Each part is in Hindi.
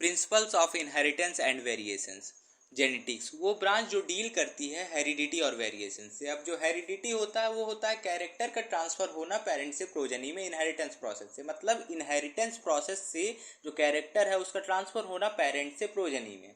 Principles of inheritance and variations. Genetics वो ब्रांच जो डील करती है हेरिडिटी और वेरिएशन से। अब जो हेरिडिटी होता है वो होता है कैरेक्टर का ट्रांसफर होना पेरेंट से प्रोजनी में इनहेरिटेंस प्रोसेस से, मतलब इनहेरिटेंस प्रोसेस से जो कैरेक्टर है उसका ट्रांसफर होना पेरेंट से प्रोजनी में।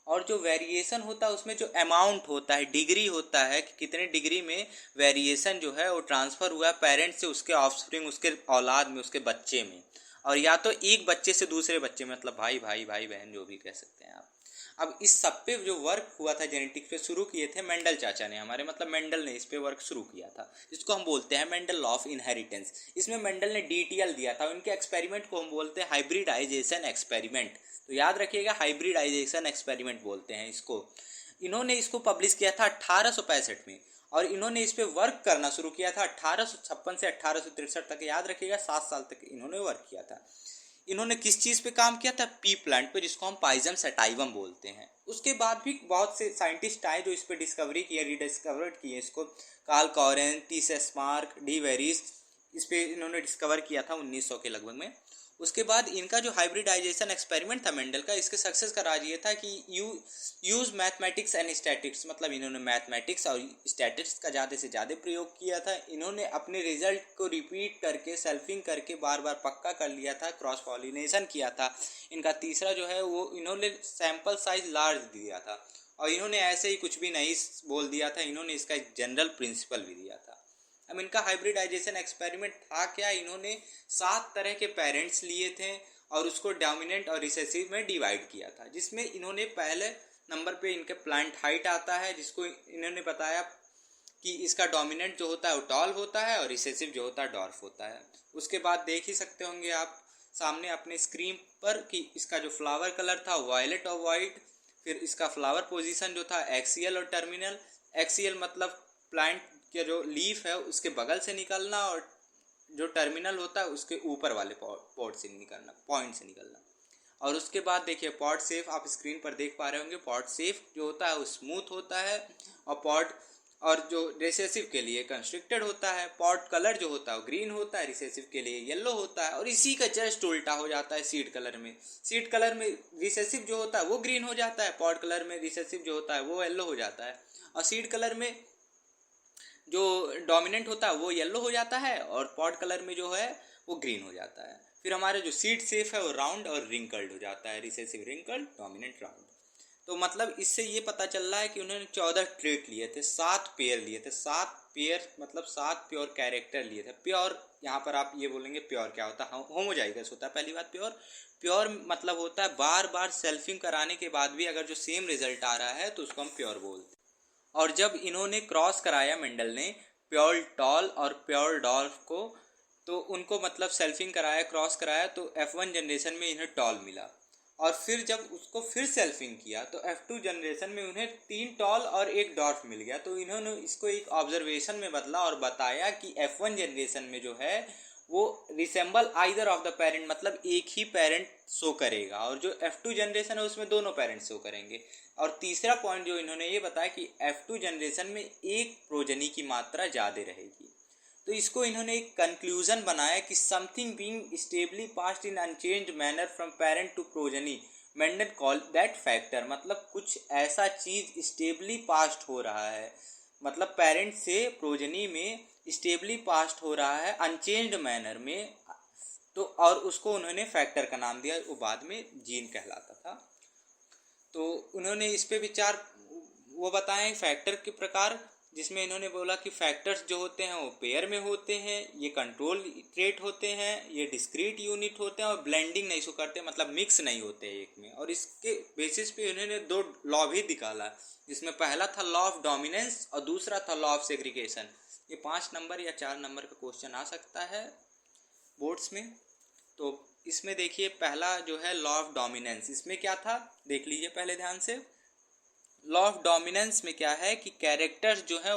और जो वेरिएशन होता है उसमें जो अमाउंट होता है, डिग्री होता है कि कितने डिग्री में वेरिएशन जो है वो ट्रांसफ़र हुआ है पेरेंट से उसके ऑफस्प्रिंग, उसके औलाद में, उसके बच्चे में। और या तो एक बच्चे से दूसरे बच्चे में, मतलब भाई भाई भाई बहन जो भी कह सकते हैं आप। अब इस सब पे जो वर्क हुआ था जेनेटिक्स पे शुरू किए थे मेंडल चाचा ने हमारे, मतलब मेंडल ने इस पे वर्क शुरू किया था, जिसको हम बोलते हैं मेंडल लॉ ऑफ इनहेरिटेंस। इसमें मेंडल ने डिटेल दिया था, उनके एक्सपेरिमेंट को हम बोलते हैं हाइब्रिडाइजेशन एक्सपेरिमेंट। तो याद रखिएगा हाइब्रिडाइजेशन एक्सपेरिमेंट बोलते हैं इसको। इन्होंने इसको पब्लिश किया था 1865 में, और इन्होंने इस पे वर्क करना शुरू किया था 1856 से 1863 तक। याद रखिएगा 7 साल तक इन्होंने वर्क किया था। इन्होंने किस चीज़ पे काम किया था? पी प्लांट पे, जिसको हम पाइजम सटाइवम बोलते हैं। उसके बाद भी बहुत से साइंटिस्ट आए जो इस पे डिस्कवरी किए, रीडिस्कवर्ड किए इसको। Carl Correns, T S. De Vries, इस पे इन्होंने डिस्कवर किया था 1900 के लगभग में। उसके बाद इनका जो हाइब्रिडाइजेशन एक्सपेरिमेंट था मेंडल का, इसके सक्सेस का राज ये था कि यूज मैथमेटिक्स एंड स्टैटिक्स, मतलब इन्होंने मैथमेटिक्स और स्टैटिक्स का ज़्यादा से ज़्यादा प्रयोग किया था। इन्होंने अपने रिजल्ट को रिपीट करके, सेल्फिंग करके बार बार पक्का कर लिया था, क्रॉस पॉलिनेशन किया था। इनका तीसरा जो है वो इन्होंने सैम्पल साइज लार्ज दिया था, और इन्होंने ऐसे ही कुछ भी नहीं बोल दिया था, इन्होंने इसका एक जनरल प्रिंसिपल भी दिया था। अब इनका हाइब्रिडाइजेशन एक्सपेरिमेंट था क्या? इन्होंने 7 तरह के पेरेंट्स लिए थे और उसको डोमिनेंट और रिसेसिव में डिवाइड किया था, जिसमें इन्होंने पहले नंबर पे इनके प्लांट हाइट आता है, जिसको इन्होंने बताया कि इसका डोमिनेंट जो होता है वो टॉल होता है और रिसेसिव जो होता है डॉर्फ होता है। उसके बाद देख ही सकते होंगे आप सामने अपने स्क्रीन पर कि इसका जो फ्लावर कलर था वायलेट और वाइट, फिर इसका फ्लावर पोजीशन जो था एक्सियल और टर्मिनल। एक्सियल मतलब प्लांट के जो लीफ है उसके बगल से निकलना, और जो टर्मिनल होता है उसके ऊपर वाले पॉट से निकलना, पॉइंट से निकलना। और उसके बाद देखिए पॉट सेफ, आप स्क्रीन पर देख पा रहे होंगे, पॉट सेफ जो होता है वो स्मूथ होता है, और पॉट और जो रिसेसिव के लिए कंस्ट्रिक्टेड होता है। पॉट कलर जो होता है वो ग्रीन होता है, रिसेसिव के लिए येलो होता है। और इसी का जस्ट उल्टा हो जाता है सीड कलर में। सीड कलर में रिसेसिव जो होता है वो ग्रीन हो जाता है, पॉट कलर में रिसेसिव जो होता है वो येलो हो जाता है, और सीड कलर में जो डोमिनेंट होता है वो येलो हो जाता है, और पॉट कलर में जो है वो ग्रीन हो जाता है। फिर हमारे जो सीड सेफ है वो राउंड और रिंकल्ड हो जाता है, रिसेसिव रिंकल्ड, डोमिनेंट राउंड। तो मतलब इससे ये पता चल रहा है कि उन्होंने 14 ट्रेट लिए थे, 7 पेयर लिए थे। 7 पेयर मतलब 7 प्योर कैरेक्टर लिए थे। प्योर यहाँ पर आप ये बोलेंगे प्योर क्या होता है? होमोजाइगस होता है पहली बात। प्योर प्योर मतलब होता है बार बार सेल्फिंग कराने के बाद भी अगर जो सेम रिजल्ट आ रहा है तो उसको हम प्योर बोलते हैं। और जब इन्होंने क्रॉस कराया मेंडल ने प्योर टॉल और प्योर डॉल्फ को, तो उनको मतलब सेल्फिंग कराया, क्रॉस कराया, तो F1 जनरेशन में इन्हें टॉल मिला। और फिर जब उसको फिर सेल्फिंग किया तो F2 जनरेशन में उन्हें 3 टॉल और 1 डॉर्फ मिल गया। तो इन्होंने इसको एक ऑब्जर्वेशन में बदला और बताया कि F1 जनरेशन में जो है वो resemble either of the parent, मतलब एक ही पेरेंट शो करेगा, और जो F2 जनरेशन है उसमें दोनों पेरेंट शो करेंगे। और तीसरा पॉइंट जो इन्होंने ये बताया कि F2 जनरेशन में एक प्रोजनी की मात्रा ज़्यादा रहेगी। तो इसको इन्होंने एक कंक्लूजन बनाया कि something being stably passed in unchanged manner from parent to progeny Mendel call that factor, मतलब कुछ ऐसा चीज़ स्टेबली पास्ड हो रहा है, मतलब पेरेंट से प्रोजनी में स्टेबली पास्ड हो रहा है अनचेंज्ड मैनर में, तो और उसको उन्होंने फैक्टर का नाम दिया, वो बाद में जीन कहलाता था। तो उन्होंने इस पे विचार वो बताएं फैक्टर के प्रकार, जिसमें इन्होंने बोला कि फैक्टर्स जो होते हैं वो पेयर में होते हैं, ये कंट्रोल ट्रेट होते हैं, ये डिस्क्रीट यूनिट होते हैं, और ब्लेंडिंग नहीं शो करते, मतलब मिक्स नहीं होते एक में। और इसके बेसिस पे उन्होंने 2 लॉ भी निकाला, जिसमें पहला था लॉ ऑफ डोमिनेंस और दूसरा था लॉ ऑफ सेग्रीगेशन। ये 5 नंबर या 4 नंबर का क्वेश्चन आ सकता है बोर्ड्स में। तो इसमें देखिए पहला जो है लॉ ऑफ डोमिनेंस, इसमें क्या था देख लीजिए पहले ध्यान से। लॉ ऑफ डोमिनेंस में क्या है कि कैरेक्टर्स जो है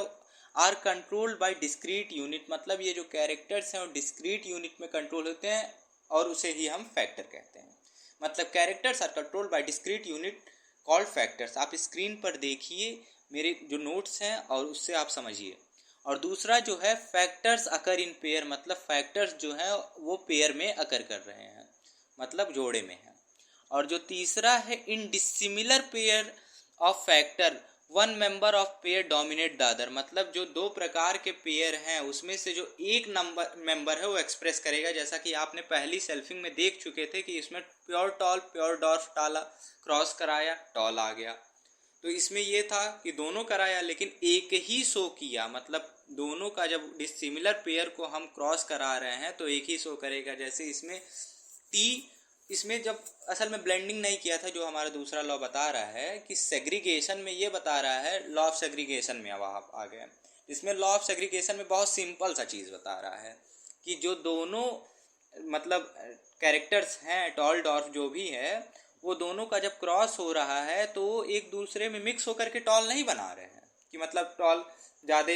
are controlled by discrete unit, मतलब ये जो कैरेक्टर्स हैं वो डिस्क्रीट यूनिट में कंट्रोल होते हैं, और उसे ही हम फैक्टर कहते हैं। मतलब characters are controlled by discrete unit called factors. आप स्क्रीन पर देखिए मेरे जो नोट्स हैं और उससे आप समझिए। और दूसरा जो है फैक्टर्स अकर इन पेयर, मतलब फैक्टर्स जो है वो पेयर में अकर कर रहे हैं, मतलब जोड़े में है। और जो तीसरा है in dissimilar pair of factor one member of pair dominate the other, मतलब जो दो प्रकार के पेयर हैं उसमें से जो एक नंबर मेंबर है वो एक्सप्रेस करेगा, जैसा कि आपने पहली सेल्फिंग में देख चुके थे कि इसमें प्योर टॉल प्योर डॉर्फ टाला क्रॉस कराया टॉल आ गया। तो इसमें ये था कि दोनों कराया लेकिन एक ही शो किया, मतलब दोनों का जब डिसिमिलर पेयर को हम क्रॉस करा रहे हैं तो एक ही शो करेगा। जैसे इसमें टी, इसमें जब असल में ब्लेंडिंग नहीं किया था, जो हमारा दूसरा लॉ बता रहा है कि सेग्रीगेशन में ये बता रहा है, लॉ ऑफ सेग्रीगेशन में अब आप आ गए। इसमें लॉ ऑफ सेग्रीगेशन में बहुत सिंपल सा चीज़ बता रहा है कि जो दोनों मतलब कैरेक्टर्स हैं टॉल डॉर्फ जो भी है, वो दोनों का जब क्रॉस हो रहा है तो वो एक दूसरे में मिक्स होकर के टॉल नहीं बना रहे हैं कि मतलब टॉल ज़्यादा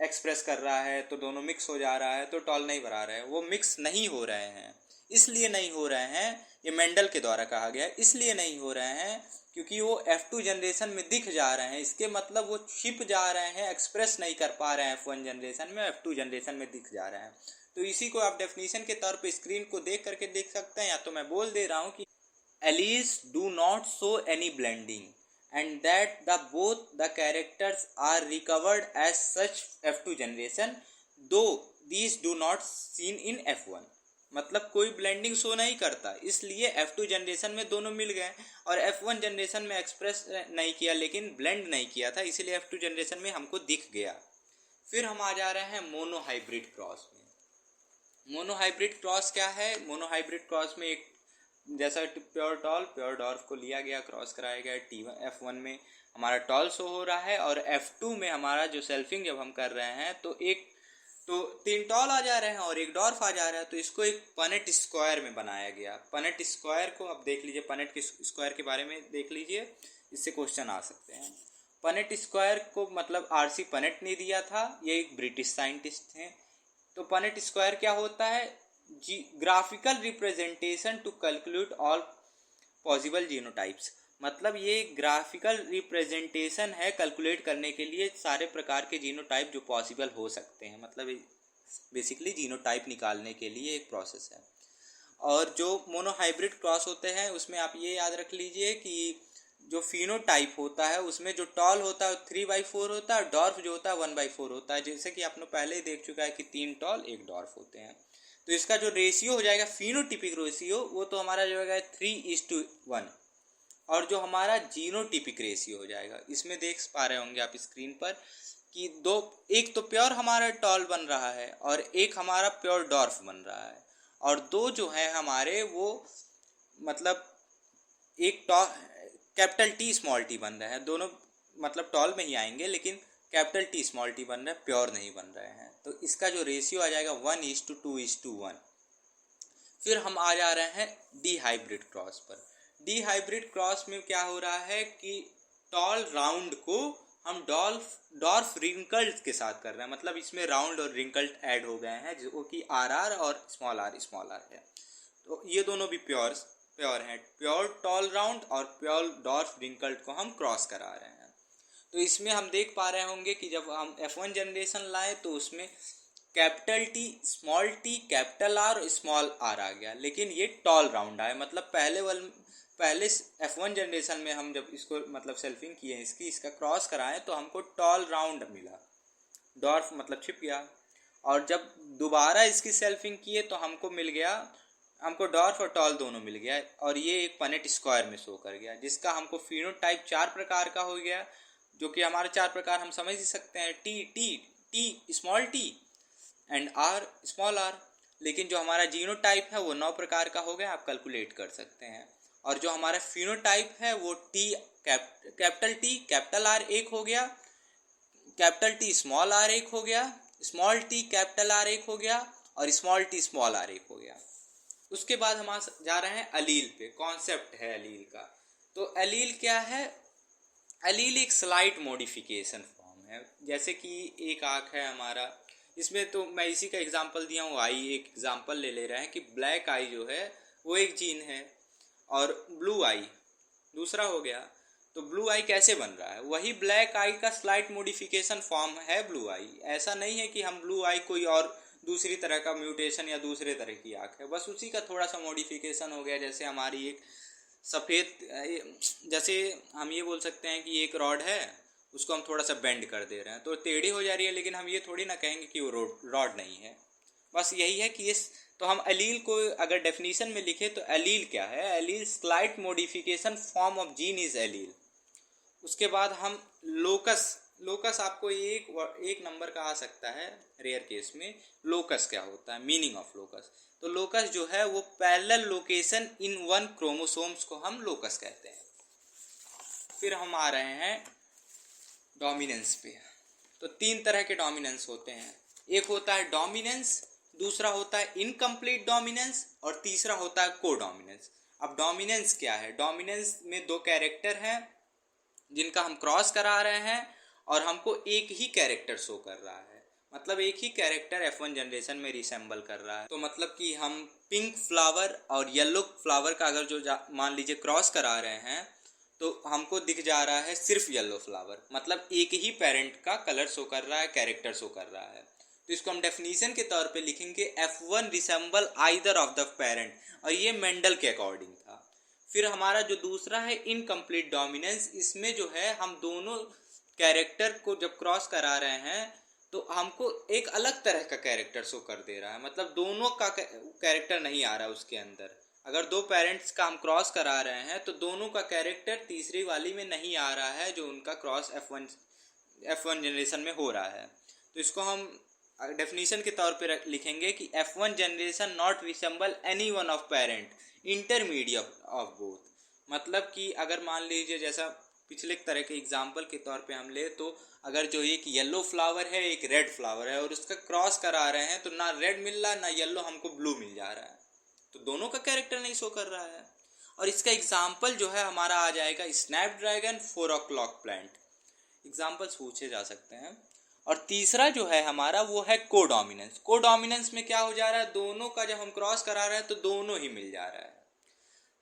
एक्सप्रेस कर रहा है तो दोनों मिक्स हो जा रहा है तो टॉल नहीं बना रहे हैं, वो मिक्स नहीं हो रहे हैं। इसलिए नहीं हो रहे हैं, ये मेंडल के द्वारा कहा गया है, इसलिए नहीं हो रहे हैं क्योंकि वो F2 जनरेशन में दिख जा रहे हैं, इसके मतलब वो छिप जा रहे हैं, एक्सप्रेस नहीं कर पा रहे हैं F1 जनरेशन में, F2 जनरेशन में दिख जा रहे हैं। तो इसी को आप डेफिनेशन के तौर पे स्क्रीन को देख करके देख सकते हैं, या तो मैं बोल दे रहा हूँ कि alleles do not show any blending and that the both the characters are recovered as such F2 generation though these do not seen in F1, मतलब कोई ब्लेंडिंग शो नहीं करता, इसलिए F2 जनरेशन में दोनों मिल गए और F1 जनरेशन में एक्सप्रेस नहीं किया लेकिन ब्लेंड नहीं किया था, इसीलिए F2 जनरेशन में हमको दिख गया। फिर हम आ जा रहे हैं मोनोहाइब्रिड क्रॉस में। मोनोहाइब्रिड क्रॉस क्या है? मोनोहाइब्रिड क्रॉस में एक जैसा प्योर टॉल प्योर डॉर्फ को लिया गया, क्रॉस कराया गया, F1 में हमारा टॉल शो हो रहा है और F2 में हमारा जो सेल्फिंग जब हम कर रहे हैं तो 3 टॉल आ जा रहे हैं और एक डॉर्फ आ जा रहा है, तो इसको एक पनेट स्क्वायर में बनाया गया। पनेट स्क्वायर को अब देख लीजिए, पनेट के स्क्वायर के बारे में देख लीजिए, इससे क्वेश्चन आ सकते हैं। पनेट स्क्वायर को मतलब RC पनेट ने दिया था, ये एक ब्रिटिश साइंटिस्ट हैं। तो पनेट स्क्वायर क्या होता है? Graphical representation to calculate all possible genotypes, मतलब ये ग्राफिकल रिप्रेजेंटेशन है कैलकुलेट करने के लिए सारे प्रकार के जीनोटाइप जो पॉसिबल हो सकते हैं, मतलब बेसिकली जीनोटाइप निकालने के लिए एक प्रोसेस है। और जो मोनोहाइब्रिड क्रॉस होते हैं उसमें आप ये याद रख लीजिए कि जो फिनोटाइप होता है उसमें जो टॉल होता है 3/4 होता है और डॉर्फ जो होता है 1/4 होता है, जैसे कि आपने पहले ही देख चुका है कि 3 टॉल 1 डॉर्फ होते हैं। तो इसका जो रेशियो हो जाएगा फिनोटिपिक रेशियो, वो तो हमारा जो है 3:1, और जो हमारा जीनोटिपिक रेशियो हो जाएगा, इसमें देख पा रहे होंगे आप स्क्रीन पर कि एक तो प्योर हमारा टॉल बन रहा है और एक हमारा प्योर डॉर्फ बन रहा है, और दो जो है हमारे वो मतलब एक कैपिटल T स्मॉल t बन रहे हैं, दोनों मतलब टॉल में ही आएंगे लेकिन कैपिटल T स्मॉल t बन रहे हैं, प्योर नहीं बन रहे हैं। तो इसका जो रेशियो आ जाएगा 1:2:1। फिर हम आ जा रहे हैं डी हाइब्रिड क्रॉस पर। डी हाइब्रिड क्रॉस में क्या हो रहा है कि टॉल राउंड को हम डॉर्फ रिंकल्ड के साथ कर रहे हैं, मतलब इसमें राउंड और रिंकल्ड ऐड हो गए हैं जो कि RR और स्मॉल r है। तो ये दोनों भी प्योर हैं, प्योर टॉल राउंड और प्योर डॉर्फ रिंकल्ड को हम क्रॉस करा रहे हैं। तो इसमें हम देख पा रहे होंगे कि जब हम F1 जनरेशन लाए तो उसमें capital T small t capital R और स्मॉल r आ गया, लेकिन ये टॉल राउंड आया, मतलब पहले F1 जनरेशन में हम जब इसको मतलब सेल्फिंग किए इसका क्रॉस कराएं तो हमको टॉल राउंड मिला, डॉर्फ मतलब छिप गया, और जब दोबारा इसकी सेल्फिंग किए तो हमको डॉर्फ और टॉल दोनों मिल गया, और ये एक पनेट स्क्वायर में शो कर गया, जिसका हमको फिनोटाइप 4 प्रकार का हो गया, जो कि हमारे 4 प्रकार हम समझ ही सकते हैं, T small t and R small r। लेकिन जो हमारा जीनोटाइप है वो 9 प्रकार का हो गया, आप कैलकुलेट कर सकते हैं। और जो हमारा फिनोटाइप है वो कैपिटल T कैपिटल R एक हो गया, कैपिटल T स्मॉल r एक हो गया, स्मॉल t कैपिटल R एक हो गया और स्मॉल t स्मॉल r एक हो गया। उसके बाद हम जा रहे हैं अलील पे। कॉन्सेप्ट है अलील का। तो अलील क्या है? अलील एक स्लाइट मॉडिफिकेशन फॉर्म है, जैसे कि एक आँख है हमारा, इसमें तो मैं इसी का एग्जांपल दिया हूँ, आई एक एग्जांपल ले रहे हैं कि ब्लैक आई जो है वो एक जीन है और ब्लू आई दूसरा हो गया। तो ब्लू आई कैसे बन रहा है? वही ब्लैक आई का स्लाइट मॉडिफिकेशन फॉर्म है ब्लू आई। ऐसा नहीं है कि हम ब्लू आई कोई और दूसरी तरह का म्यूटेशन या दूसरे तरह की आँख है, बस उसी का थोड़ा सा मॉडिफिकेशन हो गया। जैसे हमारी एक सफ़ेद, जैसे हम ये बोल सकते हैं कि एक रॉड है, उसको हम थोड़ा सा बेंड कर दे रहे हैं तो टेढ़ी हो जा रही है, लेकिन हम ये थोड़ी ना कहेंगे कि वो रॉड नहीं है। बस यही है कि इस, तो हम एलील को अगर डेफिनेशन में लिखे तो एलील क्या है, allele slight modification form of gene is allele. उसके बाद हम लोकस, लोकस आपको एक नंबर का आ सकता है रेयर केस में। लोकस क्या होता है, मीनिंग ऑफ लोकस, तो लोकस जो है वो parallel location in one chromosomes को हम लोकस कहते हैं। फिर हम आ रहे हैं डोमिनेंस पे। तो 3 तरह के डोमिनेंस होते हैं, एक होता है डोमिनेंस, दूसरा होता है इनकम्प्लीट डोमिनेंस और तीसरा होता है कोडोमिनेंस। अब डोमिनेंस क्या है, डोमिनेंस में 2 कैरेक्टर हैं जिनका हम क्रॉस करा रहे हैं और हमको एक ही कैरेक्टर शो कर रहा है, मतलब एक ही कैरेक्टर F1 जनरेशन में रिसेंबल कर रहा है। तो मतलब कि हम पिंक फ्लावर और येलो फ्लावर का अगर जो मान लीजिए क्रॉस करा रहे हैं तो हमको दिख जा रहा है सिर्फ येलो फ्लावर, मतलब एक ही पेरेंट का कलर शो कर रहा है, कैरेक्टर शो कर रहा है। तो इसको हम डेफिनेशन के तौर पे लिखेंगे F1 resemble either of the parent, और ये मेंडल के अकॉर्डिंग था। फिर हमारा जो दूसरा है इनकम्प्लीट डोमिनेंस, इसमें जो है हम दोनों कैरेक्टर को जब क्रॉस करा रहे हैं तो हमको एक अलग तरह का कैरेक्टर शो कर दे रहा है, मतलब दोनों का कैरेक्टर नहीं आ रहा है उसके अंदर। अगर 2 पेरेंट्स का हम क्रॉस करा रहे हैं तो दोनों का कैरेक्टर तीसरी वाली में नहीं आ रहा है जो उनका क्रॉस F1 जनरेशन में हो रहा है। तो इसको हम डेफिनेशन के तौर पे लिखेंगे कि F1 generation not resemble any one of parent intermediate of both. मतलब कि अगर मान लीजिए जैसा पिछले तरह के एग्जाम्पल के तौर पे हम ले, तो अगर जो एक येलो फ्लावर है एक रेड फ्लावर है और उसका क्रॉस करा रहे हैं तो ना रेड मिल रहा ना येलो, हमको ब्लू मिल जा रहा है, तो दोनों का कैरेक्टर नहीं शो कर रहा है। और इसका एग्जाम्पल जो है हमारा आ जाएगा स्नैपड्रैगन 4 o'clock प्लांट, एग्जाम्पल्स पूछे जा सकते हैं। और तीसरा जो है हमारा वो है कोडोमिनेंस। कोडोमिनेंस में क्या हो जा रहा है, दोनों का जब हम क्रॉस करा रहे हैं तो दोनों ही मिल जा रहा है।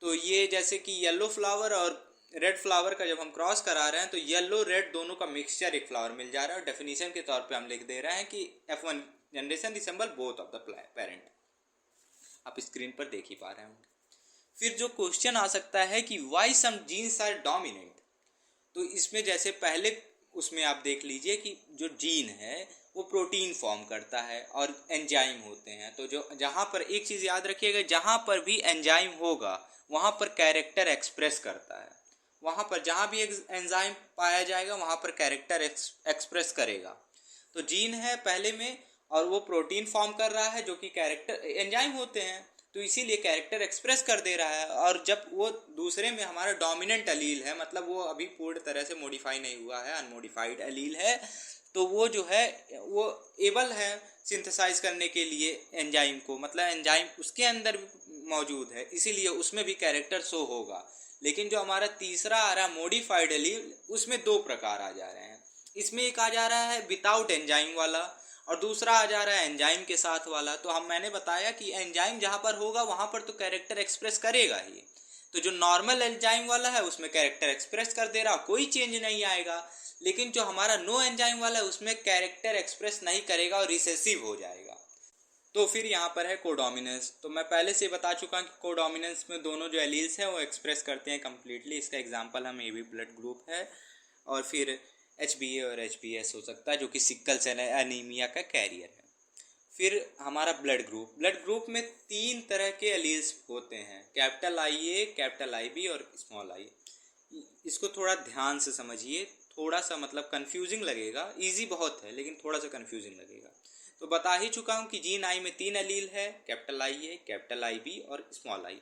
तो ये जैसे कि येलो फ्लावर और रेड फ्लावर का जब हम क्रॉस करा रहे हैं तो येलो रेड दोनों का मिक्सचर एक फ्लावर मिल जा रहा है, और डेफिनेशन के तौर पे हम लिख दे रहे हैं कि F1 generation resemble both of the parent. आप स्क्रीन पर देख ही पा रहे होंगे। फिर जो क्वेश्चन आ सकता है कि why some genes are dominant, तो इसमें जैसे पहले उसमें आप देख लीजिए कि जो जीन है वो प्रोटीन फॉर्म करता है और एंजाइम होते हैं। तो जो जहाँ पर एक चीज़ याद रखिएगा, जहाँ पर भी एंजाइम होगा वहाँ पर कैरेक्टर एक्सप्रेस करता है, वहाँ पर जहाँ भी एंजाइम पाया जाएगा वहाँ पर कैरेक्टर एक्सप्रेस करेगा। तो जीन है पहले में और वो प्रोटीन फॉर्म कर रहा है जो कि कैरेक्टर एंजाइम होते हैं, तो इसीलिए कैरेक्टर एक्सप्रेस कर दे रहा है। और जब वो दूसरे में हमारा डोमिनेंट एलील है, मतलब वो अभी पूर्ण तरह से मॉडिफाई नहीं हुआ है, अनमॉडिफाइड एलील है, तो वो जो है वो एबल है सिंथेसाइज करने के लिए एंजाइम को, मतलब एंजाइम उसके अंदर मौजूद है, इसीलिए उसमें भी कैरेक्टर शो होगा। लेकिन जो हमारा तीसरा आ रहा है मॉडिफाइड एलील, उसमें 2 प्रकार आ जा रहे हैं। इसमें एक आ जा रहा है विदाउट एंजाइम वाला और दूसरा आ जा रहा है एंजाइम के साथ वाला। तो मैंने बताया कि एंजाइम जहाँ पर होगा वहाँ पर तो कैरेक्टर एक्सप्रेस करेगा ही। तो जो नॉर्मल एंजाइम वाला है उसमें कैरेक्टर एक्सप्रेस कर दे रहा, कोई चेंज नहीं आएगा। लेकिन जो हमारा नो एंजाइम वाला है उसमें कैरेक्टर एक्सप्रेस नहीं करेगा और रिसेसिव हो जाएगा। तो फिर यहाँ पर है कोडोमिनेंस। तो मैं पहले से बता चुका हूँ कि कोडोमिनेंस में दोनों जो एलील्स हैं वो एक्सप्रेस करते हैं कम्प्लीटली। इसका एग्जाम्पल हम AB ब्लड ग्रुप है, और फिर HbA और HbS हो सकता है जो कि सिकल सेल एनीमिया का कैरियर है। फिर हमारा ब्लड ग्रुप में 3 तरह के एलील्स होते हैं, कैपिटल IA, कैपिटल IB और स्मॉल i। इसको थोड़ा ध्यान से समझिए, थोड़ा सा मतलब कंफ्यूजिंग लगेगा, इजी बहुत है लेकिन थोड़ा सा कंफ्यूजिंग लगेगा। तो बता ही चुका हूँ कि जीन आई में 3 एलील है, कैपिटल IA, कैपिटल IB और स्मॉल i।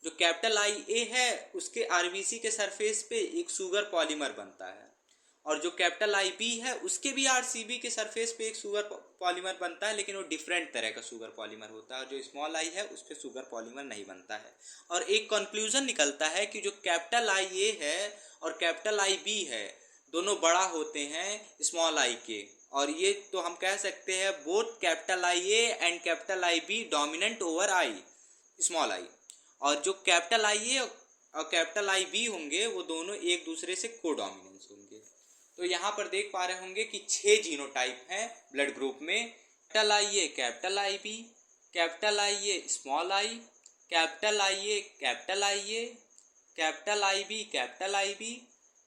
जो कैपिटल IA है उसके RBC के सरफेस पे एक शुगर पॉलीमर बनता है, और जो कैपिटल IB है उसके भी RCB के सरफेस पे एक शुगर पॉलीमर बनता है, लेकिन वो डिफरेंट तरह का शुगर पॉलीमर होता है। और जो स्मॉल i है उस पर शुगर पॉलीमर नहीं बनता है। और एक कंक्लूजन निकलता है कि जो कैपिटल IA है और कैपिटल IB है दोनों बड़ा होते हैं स्मॉल i के, और ये तो हम कह सकते हैं both capital IA and capital IB dominant over i small i। और जो कैपिटल IA और कैपिटल IB होंगे वो दोनों एक दूसरे से कोडोमिनेंस होंगे। तो यहाँ पर देख पा रहे होंगे कि 6 जीनोटाइप हैं ब्लड ग्रुप में, capital IA capital IB, capital IA small i, capital IA capital IA, capital I B, capital I B,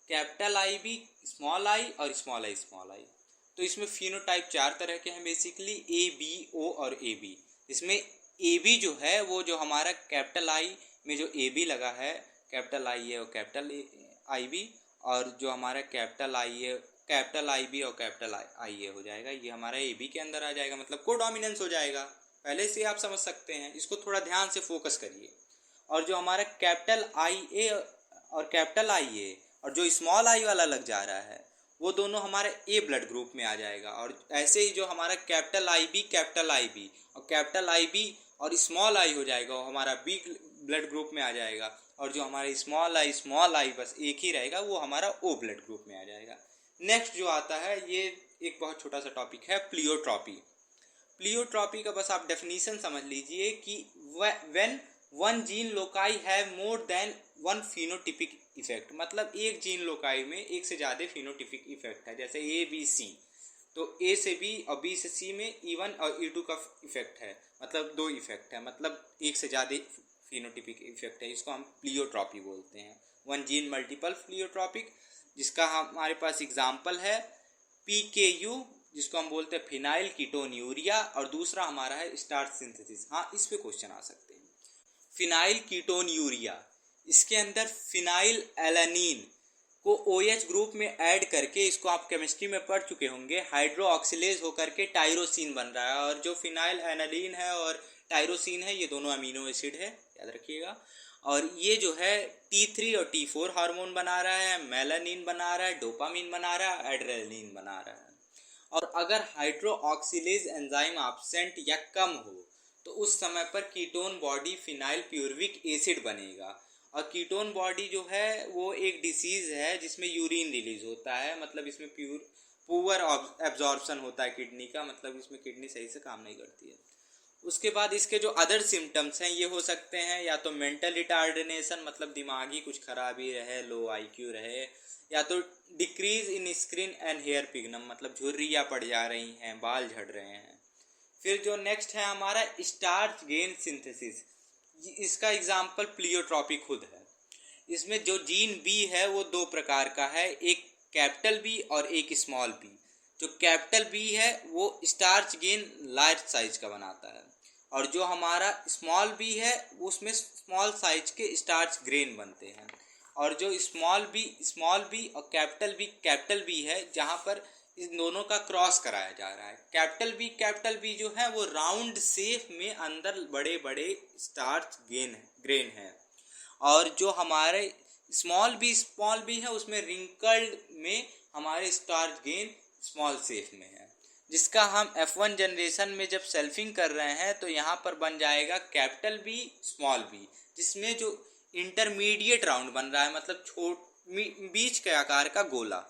capital I B, small I और स्मॉल आई, स्मॉल आई। तो इसमें फिनोटाइप 4 तरह के हैं बेसिकली, ए बी ओ और ए बी। इसमें ए बी जो है वो जो हमारा कैपिटल आई में जो ए बी लगा है, कैपिटल आई है और कैपिटल आई बी, और जो हमारा कैपिटल आई है, कैपिटल आई बी और कैपिटल आई ए हो जाएगा, ये हमारा ए बी के अंदर आ जाएगा, मतलब कोडोमिनेंस हो जाएगा। पहले से आप समझ सकते हैं, इसको थोड़ा ध्यान से फोकस करिए। और जो हमारा कैपिटल आई ए और कैपिटल आई ए और जो स्मॉल आई वाला लग जा रहा है वो दोनों हमारे ए ब्लड ग्रुप में आ जाएगा। और ऐसे ही जो हमारा कैपिटल आई बी और कैपिटल आई बी और स्मॉल आई हो जाएगा वो हमारा बी ब्लड ग्रुप में आ जाएगा। और जो हमारा स्मॉल आई बस एक ही रहेगा वो हमारा ओ ब्लड ग्रुप में आ जाएगा। नेक्स्ट जो आता है ये एक बहुत छोटा सा टॉपिक है, प्लियोट्रॉपी। प्लियोट्रॉपी का बस आप डेफिनेशन समझ लीजिए कि when one gene loci have more than one phenotypic effect, मतलब एक जीन लोकाई में एक से ज़्यादा फिनोटिपिक इफेक्ट है। जैसे ए बी सी, तो ए से बी और बी से सी में E1 और E2 का इफेक्ट है, मतलब 2 इफेक्ट है, मतलब एक से ज़्यादा फिनोटिपिक इफेक्ट है। इसको हम प्लियोट्रॉपी बोलते हैं, वन जीन मल्टीपल प्लियोट्रॉपिक। जिसका हमारे पास एग्जाम्पल है PKU, जिसको हम बोलते हैं फिनाइल कीटोन यूरिया, और दूसरा हमारा है स्टार्च सिंथेसिस। हाँ, इस पे क्वेश्चन आ सकते हैं। फिनाइल कीटोन यूरिया, इसके अंदर फिनाइल एलानीन को OH ग्रुप में ऐड करके, इसको आप केमिस्ट्री में पढ़ चुके होंगे, हाइड्रो ऑक्सीलेज होकर के टायरोसिन बन रहा है। और जो फिनाइल एनालिन है और टायरोसिन है ये दोनों अमीनो एसिड है, याद रखिएगा। और ये जो है T3 और T4 हार्मोन बना रहा है, मेलानिन बना रहा है, डोपामिन बना रहा है, एड्रेनलिन बना रहा है। और अगर हाइड्रो ऑक्सीलेज एंजाइम एब्सेंट या कम हो तो उस समय पर कीटोन बॉडी फिनाइल प्यूरविक एसिड बनेगा। और कीटोन बॉडी जो है वो एक डिसीज़ है जिसमें यूरिन रिलीज होता है, मतलब इसमें पुअर एब्जॉर्प्शन होता है किडनी का, मतलब इसमें किडनी सही से काम नहीं करती है। उसके बाद इसके जो अदर सिम्टम्स हैं ये हो सकते हैं या तो मेंटल रिटार्डिनेशन, मतलब दिमागी कुछ खराबी रहे, लो IQ रहे, या तो decrease in skin and hair pigment, मतलब झुर्रियाँ पड़ जा रही हैं, बाल झड़ रहे हैं। फिर जो नेक्स्ट है हमारा स्टार्च गेन सिंथेसिस, इसका एग्जाम्पल प्लियोट्रॉपी खुद है। इसमें जो जीन बी है वो 2 प्रकार का है, एक कैपिटल बी और एक स्मॉल बी। जो कैपिटल बी है वो स्टार्च गेन लार्ज साइज का बनाता है, और जो हमारा स्मॉल बी है उसमें स्मॉल साइज के स्टार्च ग्रेन बनते हैं। और जो स्मॉल बी और कैपिटल बी है जहाँ पर इन दोनों का क्रॉस कराया जा रहा है। कैपिटल बी जो है वो राउंड शेप में अंदर बड़े बड़े स्टार्च ग्रेन है, और जो हमारे स्मॉल बी है उसमें रिंकल्ड में हमारे स्टार्च गेन स्मॉल शेप में है। जिसका हम F1 जनरेशन में जब सेल्फिंग कर रहे हैं तो यहाँ पर बन जाएगा कैपिटल बी स्मॉल बी, जिसमें जो इंटरमीडिएट राउंड बन रहा है, मतलब बीच के आकार का गोला।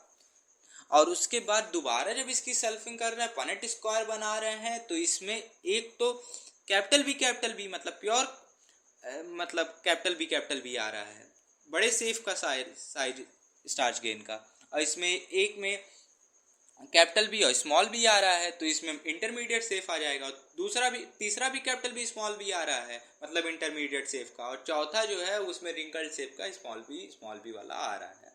और उसके बाद दोबारा जब इसकी सेल्फिंग कर रहे हैं, पनेट स्क्वायर बना रहे हैं, तो इसमें एक तो कैपिटल बी मतलब प्योर मतलब कैपिटल बी आ रहा है, बड़े सेफ का साइज स्टार्च गेन का, और इसमें एक में कैपिटल बी और स्मॉल बी आ रहा है, तो इसमें इंटरमीडिएट सेफ आ जाएगा। और तीसरा भी कैपिटल बी स्मॉल बी आ रहा है, मतलब इंटरमीडिएट सेफ का, और चौथा जो है उसमें रिंकल्ड सेफ का स्मॉल बी वाला आ रहा है।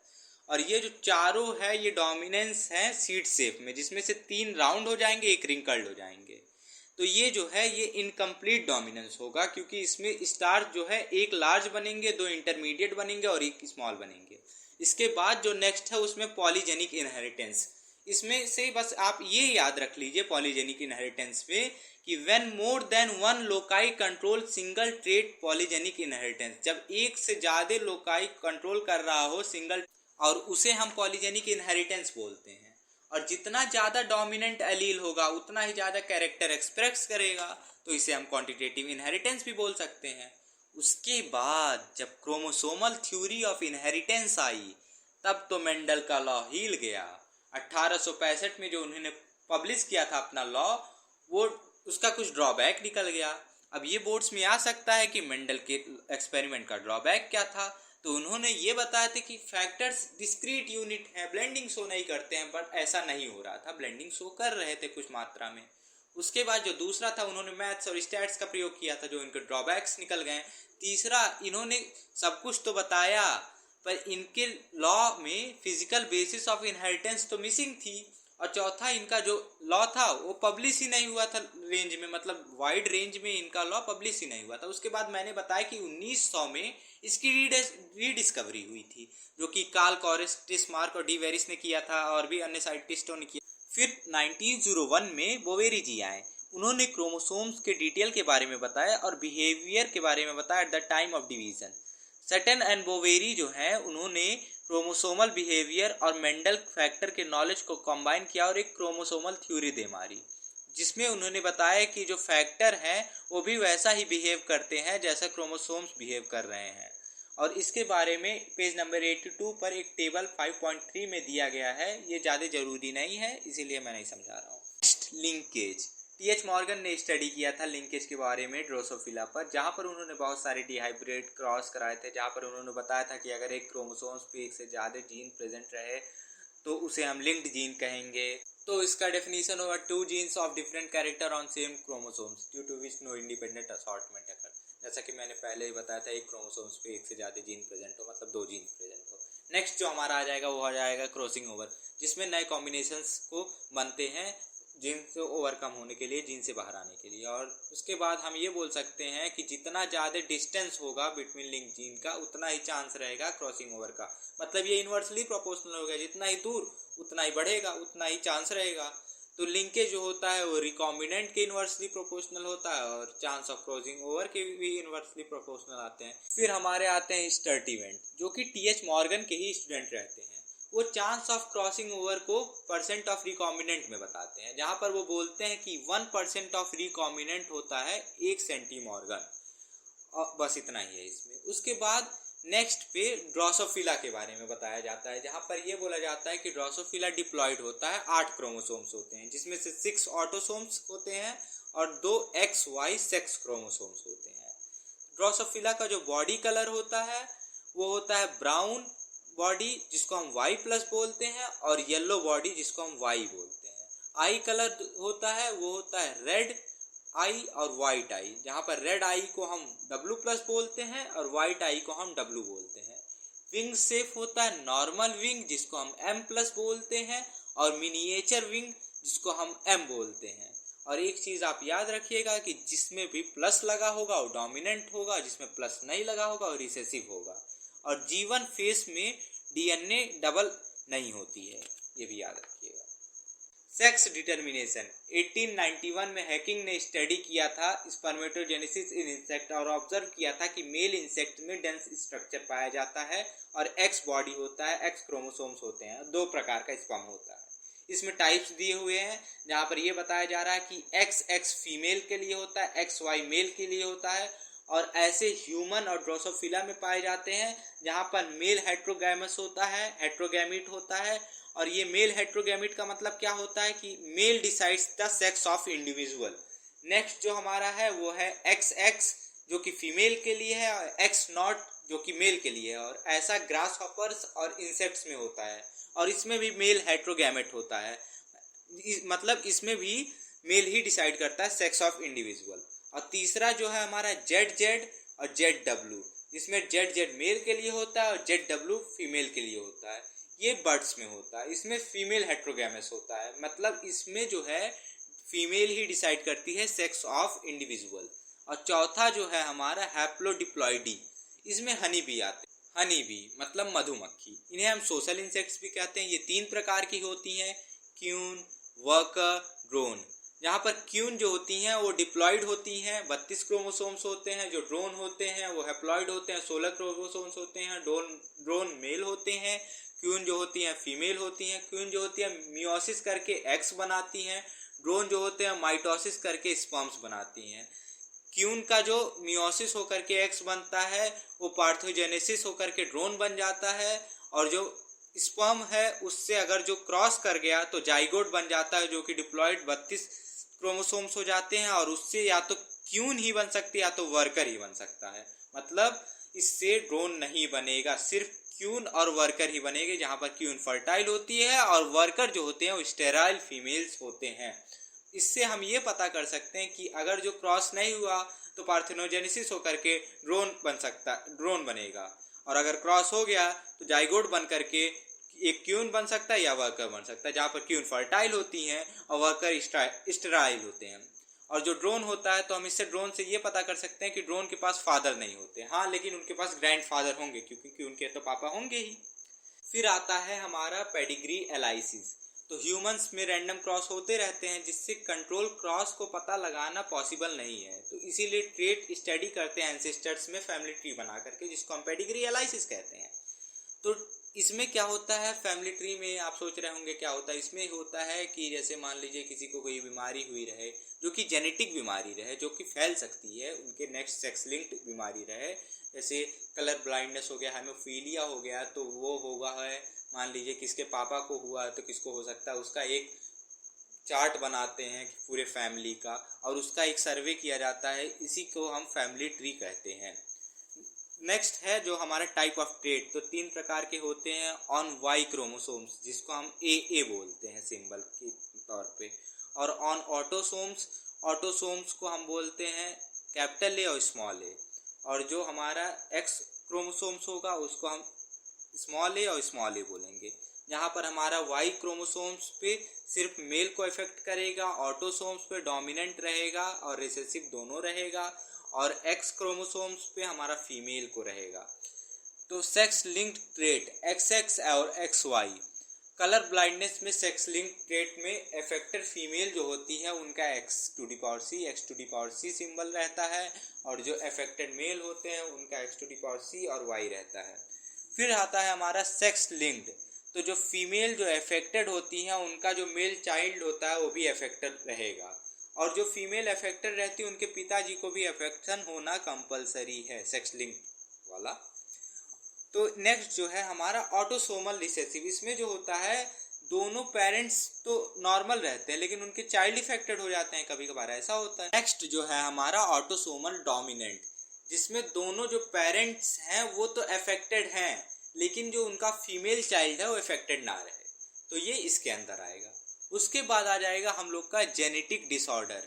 और ये जो चारों है ये डोमिनेंस है सीड शेप में, जिसमें से 3 राउंड हो जाएंगे, 1 रिंकल्ड हो जाएंगे। तो ये जो है ये इनकम्प्लीट डोमिनेंस होगा, क्योंकि इसमें स्टार्च जो है 1 लार्ज बनेंगे, 2 इंटरमीडिएट बनेंगे और 1 स्मॉल बनेंगे। इसके बाद जो नेक्स्ट है उसमें पॉलीजेनिक इनहेरिटेंस। इसमें से बस आप ये याद रख लीजिए पॉलीजेनिक इनहेरिटेंस में कि when more than one loci control single trait polygenic inheritance, जब एक से ज़्यादा लोकाई कंट्रोल कर रहा हो सिंगल, और उसे हम पॉलीजेनिक इनहेरिटेंस बोलते हैं। और जितना ज़्यादा डोमिनेंट एलील होगा उतना ही ज़्यादा कैरेक्टर एक्सप्रेस करेगा, तो इसे हम क्वांटिटेटिव इनहेरिटेंस भी बोल सकते हैं। उसके बाद जब क्रोमोसोमल थ्योरी ऑफ इनहेरिटेंस आई तब तो मेंडल का लॉ हिल गया। 1865 में जो उन्होंने पब्लिश किया था अपना लॉ, वो उसका कुछ ड्रॉबैक निकल गया। अब ये बोर्ड्स में आ सकता है कि मेंडल के एक्सपेरिमेंट का ड्रॉबैक क्या था, तो उन्होंने ये बताया था कि फैक्टर्स डिस्क्रीट यूनिट है, ब्लेंडिंग शो नहीं करते हैं, बट ऐसा नहीं हो रहा था, ब्लेंडिंग शो कर रहे थे कुछ मात्रा में। उसके बाद जो दूसरा था उन्होंने मैथ्स और स्टैट्स का प्रयोग किया था, जो इनके ड्रॉबैक्स निकल गए। तीसरा, इन्होंने सब कुछ तो बताया पर इनके लॉ में फिजिकल बेसिस ऑफ इनहेरिटेंस तो मिसिंग थी। और चौथा, इनका जो लॉ था वो पब्लिश ही नहीं हुआ था रेंज में, मतलब वाइड रेंज में इनका लॉ पब्लिश ही नहीं हुआ था। उसके बाद मैंने बताया कि 1900 में इसकी रीडिस्कवरी हुई थी, जो कि कार्ल कॉरेस, टिस्मार्क और डी वेरिस ने किया था और भी अन्य साइंटिस्टों ने किया। फिर 1901 में बोवेरी जी आए। उन्होंने क्रोमोसोम्स के डिटेल के बारे में बताया और बिहेवियर के बारे में बताया at the time of division. Sutton and Boveri जो हैं उन्होंने क्रोमोसोमल बिहेवियर और मेंडल फैक्टर के नॉलेज को कंबाइन किया और एक क्रोमोसोमल थ्योरी दे मारी, जिसमें उन्होंने बताया कि जो फैक्टर हैं वो भी वैसा ही बिहेव करते हैं जैसा क्रोमोसोम्स बिहेव कर रहे हैं। और इसके बारे में पेज नंबर 82 पर एक टेबल 5.3 में दिया गया है। ये ज़्यादा जरूरी नहीं है, इसीलिए मैं नहीं समझा रहा हूँ। Next, linkage. टी.एच. मॉर्गन ने स्टडी किया था लिंकेज के बारे में ड्रोसोफिला पर, जहाँ पर उन्होंने बहुत सारे डिहाइब्रिड क्रॉस कराए थे, जहाँ पर उन्होंने बताया था कि अगर एक क्रोमोसोम्स पे एक से ज़्यादा जीन प्रेजेंट रहे तो उसे हम लिंक्ड जीन कहेंगे। तो इसका डेफिनेशन होगा 2 genes of different character on same chromosomes due to which no independent assortment occur. जैसा कि मैंने पहले ही बताया था, एक क्रोमोसोम्स पे एक से ज़्यादा जीन प्रेजेंट हो, मतलब 2 जीन प्रेजेंट हो। नेक्स्ट जो हमारा आ जाएगा वो आ जाएगा क्रॉसिंग ओवर, जिसमें नए कॉम्बिनेशंस को बनते हैं जीन से ओवरकम होने के लिए, जीन से बाहर आने के लिए। और उसके बाद हम ये बोल सकते हैं कि जितना ज़्यादा डिस्टेंस होगा बिटवीन लिंक जीन का, उतना ही चांस रहेगा क्रॉसिंग ओवर का। मतलब ये इन्वर्सली प्रोपोर्शनल हो गया, जितना ही दूर उतना ही बढ़ेगा, उतना ही चांस रहेगा। तो लिंकेज जो होता है वो रिकॉम्बिनेंट के इन्वर्सली प्रोपोर्शनल होता है और चांस ऑफ क्रॉसिंग ओवर के भी इन्वर्सली प्रोपोर्शनल आते हैं। फिर हमारे आते हैं स्टर्टिवेंट, जो कि टी.एच. मॉर्गन के ही स्टूडेंट रहते हैं। वो चांस ऑफ क्रॉसिंग ओवर को परसेंट ऑफ रिकॉम्बिनेंट में बताते हैं, जहाँ पर वो बोलते हैं कि 1% ऑफ रिकॉम्बिनेंट होता है 1 सेंटीमॉर्गन। और बस इतना ही है इसमें। उसके बाद नेक्स्ट पे ड्रोसोफिला के बारे में बताया जाता है, जहाँ पर ये बोला जाता है कि ड्रोसोफिला डिप्लॉयड होता है, 8 क्रोमोसोम्स होते हैं, जिसमें से 6 ऑटोसोम्स होते हैं और 2 XY सेक्स क्रोमोसोम्स होते हैं। ड्रोसोफिला का जो बॉडी कलर होता है वो होता है ब्राउन बॉडी, जिसको हम Y+ बोलते हैं, और येलो बॉडी, जिसको हम Y बोलते हैं। आई कलर होता है वो होता है रेड आई और वाइट आई, जहाँ पर रेड आई को हम W+ बोलते हैं और वाइट आई को हम W बोलते हैं। विंग शेप होता है नॉर्मल विंग, जिसको हम M+ बोलते हैं, और मिनिएचर विंग, जिसको हम M बोलते हैं। और एक चीज़ आप याद रखिएगा कि जिसमें भी प्लस लगा होगा वो डोमिनेंट होगा, जिसमें प्लस नहीं लगा होगा वो रिसेसिव होगा। और G1 फेस में DNA डबल नहीं होती है, ये भी याद रखिएगा। सेक्स डिटर्मिनेशन 1891 में हैकिंग ने स्टडी किया था स्पर्मेटोजेनेसिस इन इंसेक्ट और ऑब्जर्व किया था कि मेल इंसेक्ट में डेंस स्ट्रक्चर पाया जाता है और एक्स बॉडी होता है, एक्स क्रोमोसोम्स होते हैं, 2 प्रकार का स्पर्म होता है। इसमें टाइप्स दिए हुए हैं, जहाँ पर यह बताया जा रहा है कि XX फीमेल के लिए होता है, XY मेल के लिए होता है। और ऐसे ह्यूमन और ड्रोसोफिला में पाए जाते हैं, जहाँ पर मेल हेट्रोगैमस होता है, हेट्रोगैमिट होता है। और ये मेल हेट्रोगैमिट का मतलब क्या होता है कि male decides the sex of individual. Next जो हमारा है वो है XX, जो कि फीमेल के लिए है, और X0 जो कि मेल के लिए है। और ऐसा ग्रास हॉपर्स और इंसेक्ट्स में होता है, और इसमें भी मेल हेट्रोगैमेट होता है, मतलब इसमें भी मेल ही डिसाइड करता है सेक्स ऑफ इंडिविजुअल। और तीसरा जो है हमारा ZZ और ZW, जिसमें ZZ मेल के लिए होता है और ZW फीमेल के लिए होता है। ये बर्ड्स में होता है, इसमें फीमेल हेट्रोगैमस होता है, मतलब इसमें जो है फीमेल ही डिसाइड करती है सेक्स ऑफ इंडिविजुअल। और चौथा जो है हमारा हैप्लोडिप्लॉइडी, इसमें हनी बी आते हैं। हनी बी मतलब मधुमक्खी, इन्हें हम सोशल इंसेक्ट्स भी कहते हैं। ये 3 प्रकार की होती हैं, क्यून, वर्कर, ड्रोन। जहाँ पर क्यून जो होती हैं वो डिप्लॉइड होती हैं, 32 क्रोमोसोम्स होते हैं। जो ड्रोन होते हैं वो हैप्लॉइड होते हैं, 16 क्रोमोसोम्स होते हैं। ड्रोन मेल होते हैं, क्यून जो होती हैं फीमेल होती हैं। क्यून जो होती है मियोसिस करके एक्स बनाती हैं, ड्रोन जो होते हैं माइटोसिस करके स्पर्म्स बनाती हैं। क्यून का जो मियोसिस होकर के एक्स बनता है वो पार्थोजेनेसिस होकर के ड्रोन बन जाता है, और जो स्पर्म है उससे अगर जो क्रॉस कर गया तो जाइगोट बन जाता है, जो कि डिप्लॉइड 32 क्रोमोसोम्स हो जाते हैं। और उससे या तो क्यून ही बन सकती है या तो वर्कर ही बन सकता है, मतलब इससे ड्रोन नहीं बनेगा, सिर्फ क्यून और वर्कर ही बनेगी, जहाँ पर क्यून फर्टाइल होती है और वर्कर जो होते हैं वो स्टेराइल फीमेल्स होते हैं। इससे हम ये पता कर सकते हैं कि अगर जो क्रॉस नहीं हुआ तो पार्थेनोजेनेसिस होकर के ड्रोन बनेगा, और अगर क्रॉस हो गया तो जाइगोट बन करके एक क्यून बन सकता है या वर्कर बन सकता है, जहाँ पर क्यून फर्टाइल होती हैं और वर्कर स्टेराइल होते हैं। और जो ड्रोन होता है, तो हम इससे ड्रोन से ये पता कर सकते हैं कि ड्रोन के पास फादर नहीं होते, हाँ लेकिन उनके पास ग्रैंड फादर होंगे, क्योंकि उनके तो पापा होंगे ही। फिर आता है हमारा पेडिग्री एनालिसिस। तो ह्यूमंस में रैंडम क्रॉस होते रहते हैं, जिससे कंट्रोल क्रॉस को पता लगाना पॉसिबल नहीं है, तो इसीलिए ट्रेट स्टडी करते हैं एंसेस्टर्स में फैमिली ट्री बना करके, जिसको हम पेडिग्री एनालिसिस कहते हैं। तो इसमें क्या होता है फैमिली ट्री में, आप सोच रहे होंगे क्या होता है। इसमें होता है कि जैसे मान लीजिए किसी को कोई बीमारी हुई रहे, जो कि जेनेटिक बीमारी रहे, जो कि फैल सकती है, उनके नेक्स्ट सेक्स लिंक्ड बीमारी रहे, जैसे कलर ब्लाइंडनेस हो गया, हेमोफीलिया हो गया, तो वो होगा है मान लीजिए किसके पापा को हुआ तो किसको हो सकता है, उसका एक चार्ट बनाते हैं पूरे फैमिली का, और उसका एक सर्वे किया जाता है, इसी को हम फैमिली ट्री कहते हैं। नेक्स्ट है जो हमारा टाइप ऑफ ट्रेट, तो 3 प्रकार के होते हैं ऑन वाई क्रोमोसोम्स, जिसको हम ए बोलते हैं सिंबल के तौर पे, और ऑन ऑटोसोम्स को हम बोलते हैं कैपिटल ए और स्मॉल ए, और जो हमारा एक्स क्रोमोसोम्स होगा उसको हम स्मॉल ए और स्मॉल ए बोलेंगे। जहाँ पर हमारा वाई क्रोमोसोम्स पे सिर्फ मेल को इफेक्ट करेगा, ऑटोसोम्स पे डोमिनेंट रहेगा और रिसेसिव दोनों रहेगा, और एक्स क्रोमोसोम्स पे हमारा फीमेल को रहेगा। तो सेक्स लिंक्ड ट्रेट XX और XY, कलर ब्लाइंडनेस में सेक्स लिंक्ड ट्रेट में अफेक्टेड फीमेल जो होती है उनका X⁴ सिंबल रहता है, और जो अफेक्टेड मेल होते हैं उनका X⁴ और Y रहता है। फिर आता है हमारा सेक्स लिंक्ड, तो जो फीमेल जो अफेक्टेड होती हैं उनका जो मेल चाइल्ड होता है वो भी अफेक्टेड रहेगा, और जो फीमेल अफेक्टेड रहती है उनके पिताजी को भी अफेक्शन होना कंपलसरी है सेक्स लिंक वाला। तो नेक्स्ट जो है हमारा ऑटोसोमल रिसेसिव, इसमें जो होता है दोनों पेरेंट्स तो नॉर्मल रहते हैं लेकिन उनके चाइल्ड इफेक्टेड हो जाते हैं, कभी कभार ऐसा होता है। नेक्स्ट जो है हमारा ऑटोसोमल डोमिनेंट, जिसमें दोनों जो पेरेंट्स हैं वो तो अफेक्टेड हैं लेकिन जो उनका फीमेल चाइल्ड है वो अफेक्टेड ना रहे, तो ये इसके अंदर आएगा। उसके बाद आ जाएगा हम लोग का जेनेटिक डिसऑर्डर,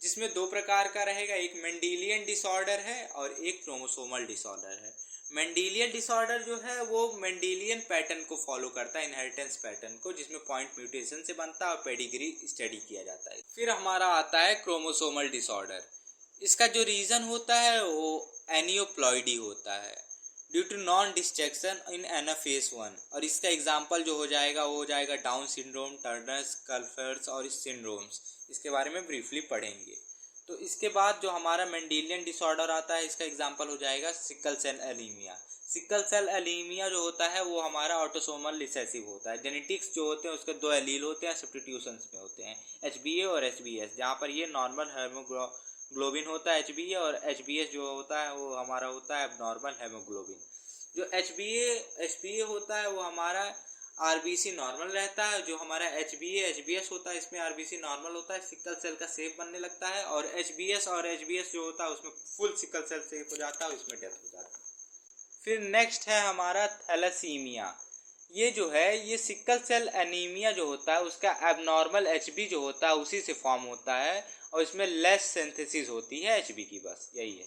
जिसमें 2 प्रकार का रहेगा, एक मेंडेलियन डिसऑर्डर है और एक क्रोमोसोमल डिसऑर्डर है। मेंडेलियन डिसऑर्डर जो है वो मेंडेलियन पैटर्न को फॉलो करता है, इनहेरिटेंस पैटर्न को, जिसमें पॉइंट म्यूटेशन से बनता है और पेडिग्री स्टडी किया जाता है। फिर हमारा आता है क्रोमोसोमल डिसऑर्डर, इसका जो रीज़न होता है वो एनियोप्लॉइडी होता है due to non destruction in anaphase 1, और इसका एग्जाम्पल जो हो जाएगा वो हो जाएगा डाउन सिंड्रोम, टर्नर्स, कल्फर्स और सिंड्रोम्स, इसके बारे में ब्रीफली पढ़ेंगे। तो इसके बाद जो हमारा मेंडेलियन डिसऑर्डर आता है इसका एग्जाम्पल हो जाएगा sickle cell anaemia. Sickle cell anaemia जो होता है वो हमारा ऑटोसोमल रिसेसिव होता है। जेनेटिक्स जो होते हैं उसके 2 एलील होते हैं, सब्स्टिट्यूशंस में होते हैं HbA और HbS, जहाँ पर ये नॉर्मल हेमोग्लोबिन होता है HbA, और HbS जो होता है वो हमारा होता है एबनॉर्मल हेमोग्लोबिन। जो HbA होता है वो हमारा RBC नॉर्मल रहता है, जो हमारा HbS होता है इसमें RBC नॉर्मल होता है, सिकल सेल का शेप बनने लगता है, और HbS जो होता है उसमें फुल सिकल सेल शेप हो जाता है, उसमें डेथ हो जाती है। फिर नेक्स्ट है हमारा थैलेसीमिया, ये जो है ये सिकल सेल एनीमिया जो होता है उसका एबनॉर्मल HB जो होता है उसी से फॉर्म होता है, और इसमें लेस सिंथेसिस होती है HB की, बस यही है।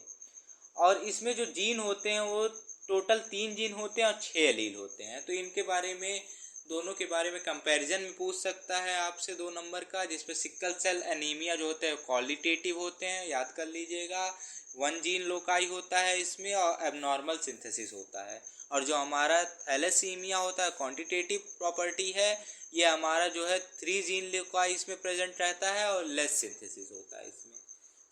और इसमें जो जीन होते हैं वो टोटल 3 जीन होते हैं और 6 एलील होते हैं। तो इनके बारे में दोनों के बारे में कंपैरिजन में पूछ सकता है आपसे 2 नंबर का, जिसमें सिकल सेल एनीमिया जो होते हैं क्वालिटेटिव होते हैं, याद कर लीजिएगा, 1 जीन लोकाई होता है इसमें और एबनॉर्मल सिंथेसिस होता है, और जो हमारा थैलेसीमिया होता है क्वांटिटेटिव प्रॉपर्टी है, ये हमारा जो है 3 जीन लोकाई इसमें प्रेजेंट रहता है और लेस सिंथेसिस होता है इसमें।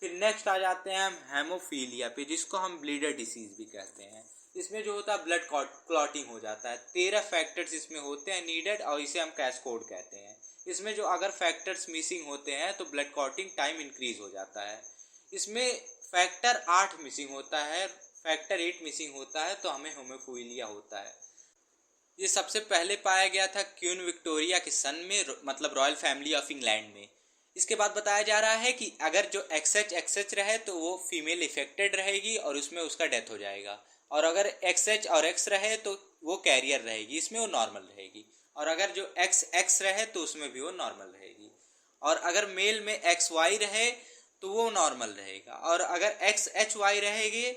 फिर नेक्स्ट आ जाते हैं हम हेमोफीलिया पे, जिसको हम ब्लीडर डिसीज भी कहते हैं। इसमें जो होता है ब्लड क्लॉटिंग हो जाता है, 13 फैक्टर्स इसमें होते हैं नीडेड, और इसे हम कैस्कोड कहते हैं। इसमें जो अगर फैक्टर्स मिसिंग होते हैं तो ब्लड क्लॉटिंग टाइम इंक्रीज हो जाता है। इसमें फैक्टर 8 मिसिंग होता है, फैक्टर 8 मिसिंग होता है तो हमें हेमोफीलिया होता है। ये सबसे पहले पाया गया था क्वीन विक्टोरिया के सन में, मतलब रॉयल फैमिली ऑफ इंग्लैंड में। इसके बाद बताया जा रहा है कि अगर जो XX रहे तो वो फीमेल इफेक्टेड रहेगी और उसमें उसका डेथ हो जाएगा, और अगर XX और X रहे तो वो कैरियर रहेगी, इसमें वो नॉर्मल रहेगी, और अगर जो XX रहे तो उसमें भी वो नॉर्मल रहेगी। और अगर मेल में XY रहे तो वो नॉर्मल रहेगा, और अगर XHY रहेगी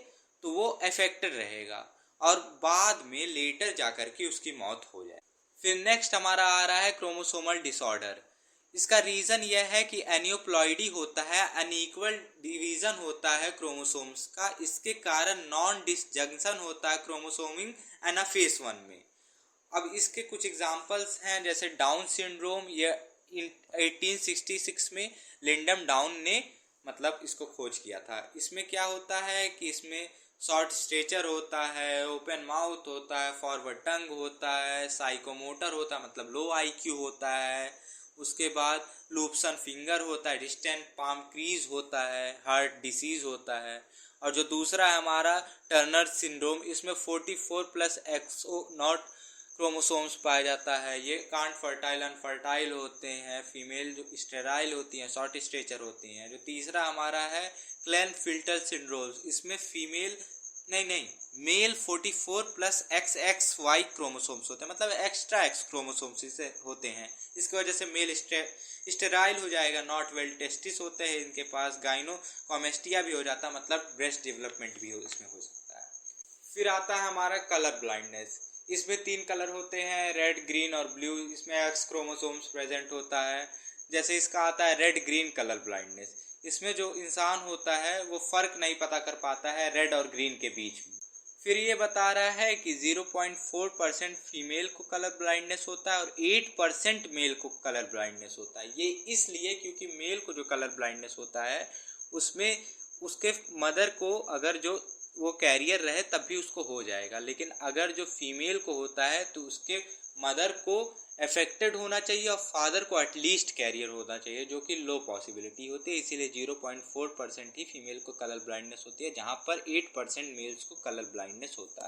तो वो अफेक्टेड रहेगा और बाद में लेटर जाकर के उसकी मौत हो जाए। फिर नेक्स्ट हमारा आ रहा है क्रोमोसोमल डिसऑर्डर। इसका रीज़न यह है कि एनियोप्लॉइडी होता है, अनइक्वल डिवीज़न होता है क्रोमोसोम्स का, इसके कारण नॉन डिसजंक्शन होता है क्रोमोसोमिंग एनाफेज 1 में। अब इसके कुछ एग्जांपल्स हैं, जैसे डाउन सिंड्रोम। ये 1866 में लिंडम डाउन ने मतलब इसको खोज किया था। इसमें क्या होता है कि इसमें शॉर्ट स्टेचर होता है, ओपन माउथ होता है, फॉरवर्ड टंग होता है, साइकोमोटर होता है मतलब लो IQ होता है, उसके बाद लूप्सन फिंगर होता है, डिस्टेंट पाम क्रीज होता है, हार्ट डिसीज होता है। और जो दूसरा है हमारा टर्नर सिंड्रोम, इसमें 44+ XO नॉट क्रोमोसोम्स पाया जाता है। ये कांट फर्टाइल अनफर्टाइल होते हैं, फीमेल जो स्टेराइल होती हैं, शॉर्ट स्टेचर होती हैं। जो तीसरा हमारा है क्लेन-फिल्टर सिंड्रोम, इसमें फीमेल नहीं मेल 44+ XXY क्रोमोसोम्स होते हैं, मतलब एक्स्ट्रा X क्रोमोसोम्स इसे होते हैं। इसकी वजह से मेल स्टेराइल हो जाएगा, नॉट वेल टेस्टिस होते हैं इनके पास, गाइनोकॉमेस्टिया भी हो जाता है, मतलब ब्रेस्ट डेवलपमेंट भी इसमें हो सकता है। फिर आता है हमारा कलर ब्लाइंडनेस। इसमें 3 कलर होते हैं, रेड, ग्रीन और ब्लू। इसमें X क्रोमोसोम्स प्रेजेंट होता है। जैसे इसका आता है रेड ग्रीन कलर ब्लाइंडनेस, इसमें जो इंसान होता है वो फ़र्क नहीं पता कर पाता है रेड और ग्रीन के बीच में। फिर ये बता रहा है कि 0.4% फीमेल को कलर ब्लाइंडनेस होता है और 8% मेल को कलर ब्लाइंडनेस होता है। ये इसलिए क्योंकि मेल को जो कलर ब्लाइंडनेस होता है उसमें उसके मदर को अगर जो वो कैरियर रहे तब भी उसको हो जाएगा, लेकिन अगर जो फीमेल को होता है तो उसके मदर को अफेक्टेड होना चाहिए और फादर को एटलीस्ट कैरियर होना चाहिए, जो कि लो पॉसिबिलिटी होती है। इसीलिए 0.4% ही फीमेल को कलर ब्लाइंडनेस होती है, जहाँ पर 8% मेल्स को कलर ब्लाइंडनेस होता है।